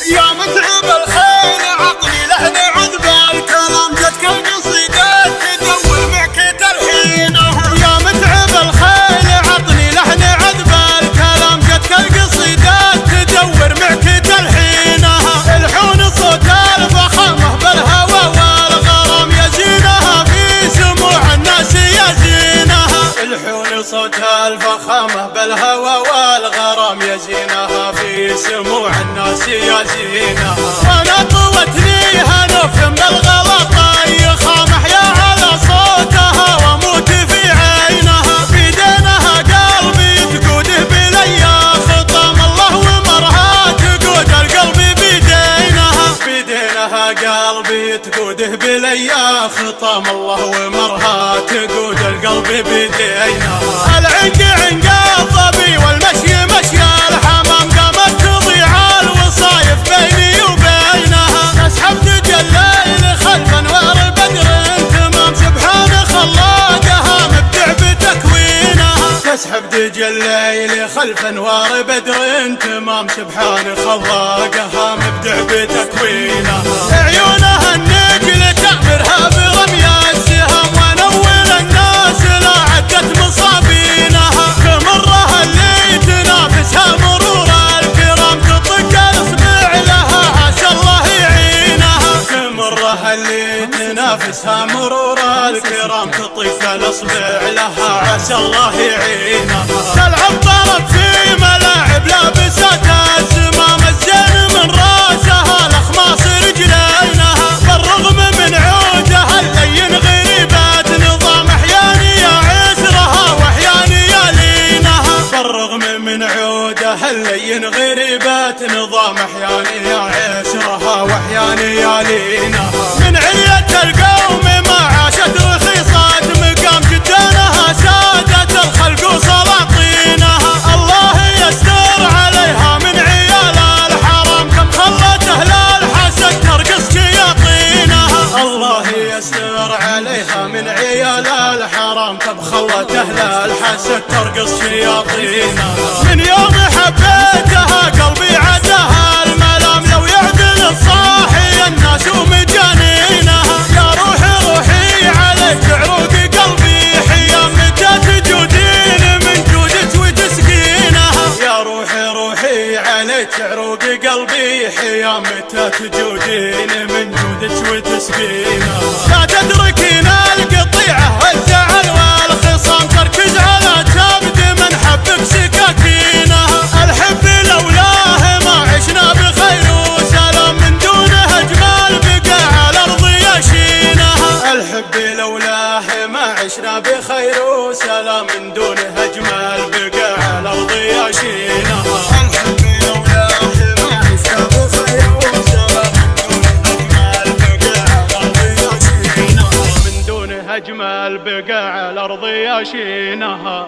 يا متعب الخيل عقلي لحن عذب الكلام جتك القصيدات تدور معك تلحينها. يا متعب الخيل عقلي لحن عذب الكلام جتك القصيدات تدور معك تلحينها. الحون صوت الفخامة بالهوى والغرام يزينها في سموع الناس يزينها. الحون صوت الفخامة بالهوى والغرام يزينها في سموع الناس يزينها. وانا طوتني هنف بالغلط يخامح يا على صوتها واموت في عينها. بيدينها قلبي تقوده بليا خطام الله ومرها تقود القلب بيدينها. بيدينها قلبي تقوده بليا خطام الله ومرها تقود القلب بيدينها. العنق عنق الظبي والمشي مشي الحمام قامت تضيع الوصايف بيني وبينها. تسحب دج الليل خلف انوار بدر تمام سبحان خلاقها مبدع بتكوينها. تسحب دج الليل خلف انوار بدر تمام سبحان خلاقها مبدع بتكوينها. عيونها النجل تأمرها برمي السهام ونول الناس لا عدت مصابينها. تمرها اللي تنافسها مرور الكرام تطق الاصبع لها عسى الله يعينها. تمرها اللي تنافسها مرور الكرام تطق الاصبع لها عسى الله يعينها. تلعب طرب في ملاعب لابسات الزمام الزين من راسها الاخماص رجلينها. بالرغم من عودها اللين غريبات نظام احياني يا عسرها واحياني يا لينها. بالرغم من عودها اللين غريبات نظام احياني يا عسرها واحياني يا لينها. من علية القوم ما عاشت رخيصات مقام جدانها سادة الخلق وسلاطينها. الله يستر عليها من عيال الحرام كم خلت اهل الحسد ترقص شياطينها. الله يستر عليها من عيال الحرام كم خلت اهل الحسد ترقص شياطينها. من يوم حبيتها قلبي عدها الملام لو يعدل الصاحي الناس ومجانينها. يا روحي روحي عليك عروق قلبي حيام متى تجودين من جودك وتسقينها. يا روحي روحي عليك عروق قلبي حيام متى تجودين من جودك وتسقينها. لا تتركين القطيعة والزعل والخصام تركز على كبد من حبك سكاكينها. الحب لولاه ما عشنا بخير وسلام من دونه اجمل بقى على الارض يشينها. الحب لولاه ما عشنا بخير وسلام من دونه اجمل بقى على الارض يشينها. الحب لولاه ما عشنا بخير وسلام من دونه اجمل بقى على الارض يشينها.